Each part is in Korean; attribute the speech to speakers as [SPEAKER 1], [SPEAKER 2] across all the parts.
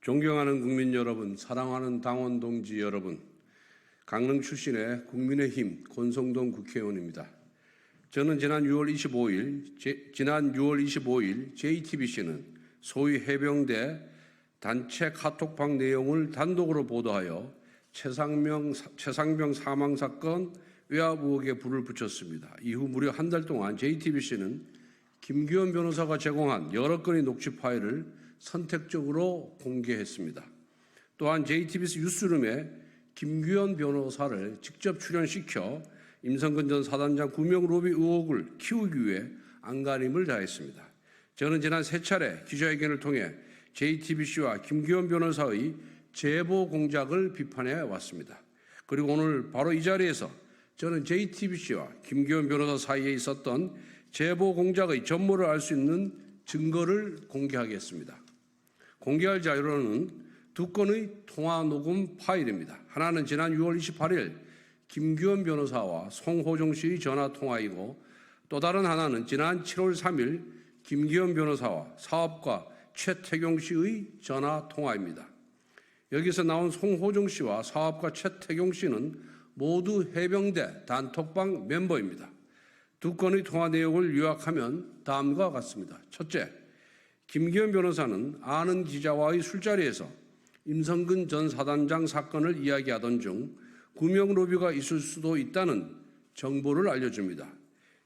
[SPEAKER 1] 존경하는 국민 여러분, 사랑하는 당원 동지 여러분, 강릉 출신의 국민의힘 권성동 국회의원입니다. 저는 지난 6월 25일 JTBC는 소위 해병대 단체 카톡방 내용을 단독으로 보도하여 최상병 사망 사건 외압 의혹에 불을 붙였습니다. 이후 무려 한 달 동안 JTBC는 김규현 변호사가 제공한 여러 건의 녹취 파일을 선택적으로 공개했습니다. 또한 JTBC 뉴스룸에 김규현 변호사를 직접 출연시켜 임성근 전 사단장 구명 로비 의혹을 키우기 위해 안간힘을 다했습니다. 저는 지난 세 차례 기자회견을 통해 JTBC와 김규현 변호사의 제보 공작을 비판해 왔습니다. 그리고 오늘 바로 이 자리에서 저는 JTBC와 김규현 변호사 사이에 있었던 제보 공작의 전모를 알 수 있는 증거를 공개하겠습니다. 공개할 자료는 두 건의 통화 녹음 파일입니다. 하나는 지난 6월 28일 김규현 변호사와 송호정 씨의 전화 통화이고, 또 다른 하나는 지난 7월 3일 김규현 변호사와 사업가 최태경 씨의 전화 통화입니다. 여기서 나온 송호정 씨와 사업가 최태경 씨는 모두 해병대 단톡방 멤버입니다. 두 건의 통화 내용을 요약하면 다음과 같습니다. 첫째, 김규현 변호사는 아는 기자와의 술자리에서 임성근 전 사단장 사건을 이야기하던 중 구명 로비가 있을 수도 있다는 정보를 알려줍니다.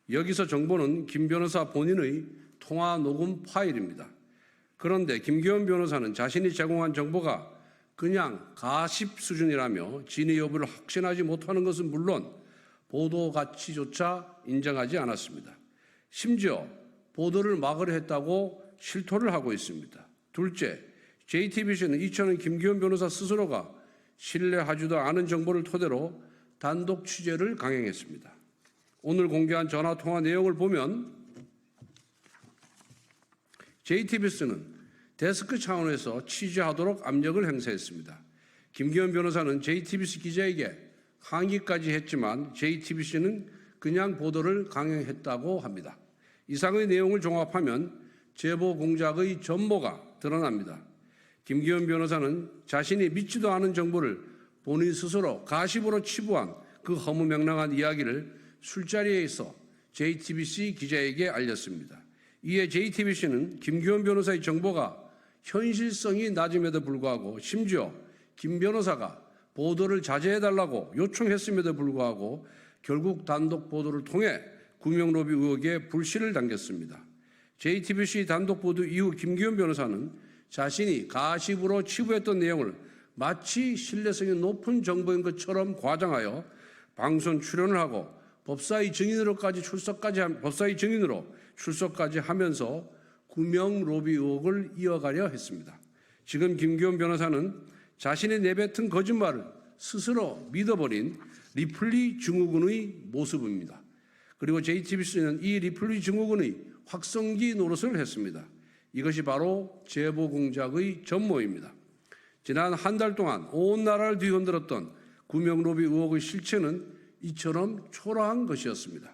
[SPEAKER 1] 여기서 정보는 김 변호사 본인의 통화 녹음 파일입니다. 그런데 김규현 변호사는 자신이 제공한 정보가 그냥 가십 수준이라며 진위 여부를 확신하지 못하는 것은 물론 보도 가치조차 인정하지 않았습니다. 심지어 보도를 막으려 했다고 실토를 하고 있습니다. 둘째, JTBC는 이처럼 김규현 변호사 스스로가 신뢰하지도 않은 정보를 토대로 단독 취재를 강행했습니다. 오늘 공개한 전화 통화 내용을 보면 JTBC는 데스크 차원에서 취재하도록 압력을 행사했습니다. 김규현 변호사는 JTBC 기자에게 항의까지 했지만 JTBC는 그냥 보도를 강행했다고 합니다. 이상의 내용을 종합하면 제보 공작의 전모가 드러납니다. 김규현 변호사는 자신이 믿지도 않은 정보를 본인 스스로 가십으로 치부한 그 허무맹랑한 이야기를 술자리에서 JTBC 기자에게 알렸습니다. 이에 JTBC는 김규현 변호사의 정보가 현실성이 낮음에도 불구하고 심지어 김 변호사가 보도를 자제해달라고 요청했음에도 불구하고 결국 단독 보도를 통해 구명 로비 의혹에 불씨를 당겼습니다. JTBC 단독 보도 이후 김규현 변호사는 자신이 가십으로 치부했던 내용을 마치 신뢰성이 높은 정보인 것처럼 과장하여 방송 출연을 하고 법사위 증인으로 출석까지 하면서 구명 로비 의혹을 이어가려 했습니다. 지금 김규현 변호사는 자신이 내뱉은 거짓말을 스스로 믿어버린 리플리 증후군의 모습입니다. 그리고 JTBC는 이 리플리 증후군의 확성기 노릇을 했습니다. 이것이 바로 제보 공작의 전모입니다. 지난 한 달 동안 온 나라를 뒤흔들었던 구명 로비 의혹의 실체는 이처럼 초라한 것이었습니다.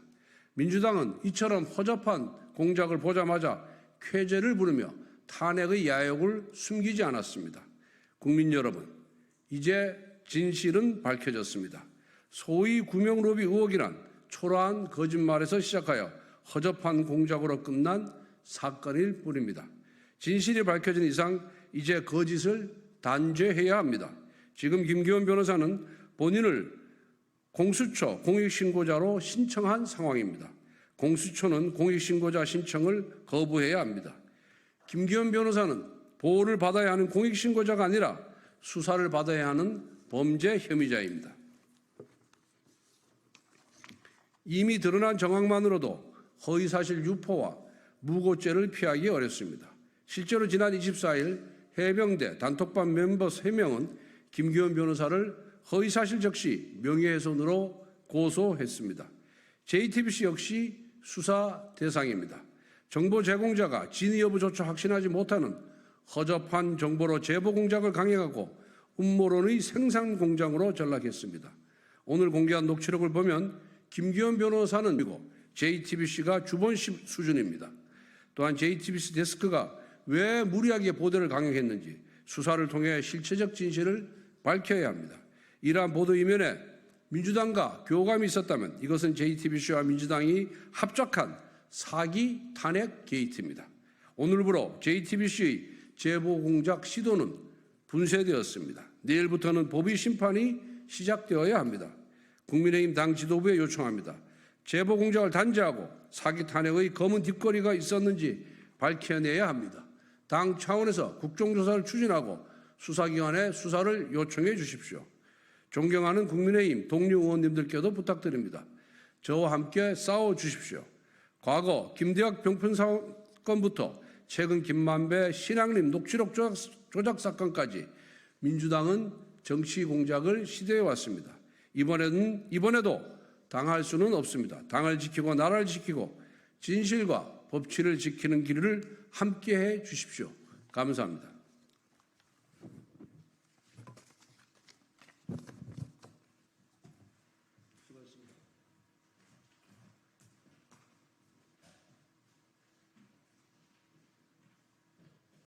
[SPEAKER 1] 민주당은 이처럼 허접한 공작을 보자마자 쾌재를 부르며 탄핵의 야욕을 숨기지 않았습니다. 국민 여러분, 이제 진실은 밝혀졌습니다. 소위 구명 로비 의혹이란 초라한 거짓말에서 시작하여 허접한 공작으로 끝난 사건일 뿐입니다. 진실이 밝혀진 이상 이제 거짓을 단죄해야 합니다. 지금 김규현 변호사는 본인을 공수처 공익신고자로 신청한 상황입니다. 공수처는 공익신고자 신청을 거부해야 합니다. 김규현 변호사는 보호를 받아야 하는 공익신고자가 아니라 수사를 받아야 하는 범죄 혐의자입니다. 이미 드러난 정황만으로도 허위사실 유포와 무고죄를 피하기 어렵습니다. 실제로 지난 24일 해병대 단톡방 멤버 3명은 김규현 변호사를 허위사실 적시 명예훼손으로 고소했습니다. JTBC 역시 수사 대상입니다. 정보 제공자가 진위 여부조차 확신하지 못하는 허접한 정보로 제보 공작을 강행하고 음모론의 생산 공장으로 전락했습니다. 오늘 공개한 녹취록을 보면 김규현 변호사는 그리고 JTBC가 주본심 수준입니다. 또한 JTBC 데스크가 왜 무리하게 보도를 강행했는지, 수사를 통해 실체적 진실을 밝혀야 합니다. 이러한 보도 이면에 민주당과 교감이 있었다면 이것은 JTBC와 민주당이 합작한 사기 탄핵 게이트입니다. 오늘부로 JTBC의 제보 공작 시도는 분쇄되었습니다. 내일부터는 법의 심판이 시작되어야 합니다. 국민의힘 당 지도부에 요청합니다. 제보 공작을 단죄하고 사기 탄핵의 검은 뒷거리가 있었는지 밝혀내야 합니다. 당 차원에서 국정조사를 추진하고 수사기관에 수사를 요청해 주십시오. 존경하는 국민의힘 동료 의원님들께도 부탁드립니다. 저와 함께 싸워 주십시오. 과거 김대학 병편 사건부터 최근 김만배 신앙림 녹취록 조작 사건까지 민주당은 정치 공작을 시도해 왔습니다. 이번에도 당할 수는 없습니다. 당을 지키고 나라를 지키고 진실과 법치를 지키는 길을 함께해 주십시오. 감사합니다.